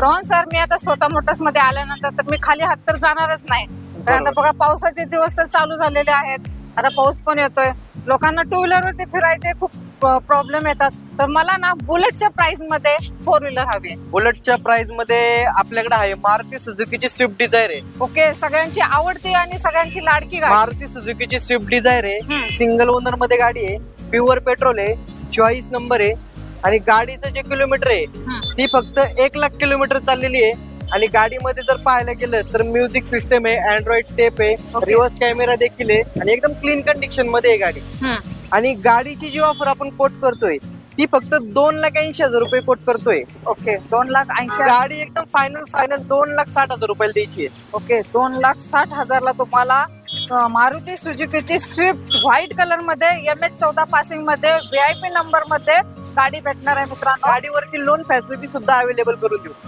Rohan sir, मी आता स्वतः Motors मध्ये आल्यानंतर तर मी खाली हात तर जाणारच नाही. कारण आता बघा पावसाचे दिवस तर चालू झालेले आहेत. आता पाऊस पण येतोय, लोकांना टू व्हीलर वरती फिरायचे खूप प्रॉब्लेम येतात. तर मला ना बुलेटच्या प्राइस मध्ये 4 व्हीलर हवी. बुलेटच्या प्राइस मध्ये आपल्याकडे आहे मारुती सुझुकीची स्विफ्ट डिझायर आहे. ओके, सगळ्यांची आवडती आणि सगळ्यांची लाडकी गाडी. मारुती सुझुकीची स्विफ्ट डिझायर हम्म. आहे, सिंगल ओनर मध्ये गाडी आहे, प्युअर पेट्रोल आहे, 24 नंबर आहे आणि गाडीचं जे किलोमीटर आहे ती फक्त 1 लाख किलोमीटर चाललेली आहे. आणि गाडीमध्ये जर पाहायला गेलं तर म्युझिक सिस्टम आहे, अँड्रॉइड टेप आहे, रिव्हर्स कॅमेरा देखील आहे आणि एकदम क्लीन कंडिशन मध्ये आहे गाडी. आणि गाडीची जी ऑफर आपण कोट करतोय ती फक्त 2,80,000 रुपये कोट करतोय. ओके, 2,80,000. गाडी एकदम फायनल 2,60,000 रुपयाला द्यायची आहे. ओके, 2,60,000 ला तुम्हाला मारुती सुझुकीची स्विफ्ट व्हाईट कलर मध्ये MS14 पासिंग मध्ये VIP नंबर मध्ये गाडी भेटणार आहे मित्रांनो. गाडीवरती लोन फॅसिलिटी सुद्धा अवेलेबल करून देऊ.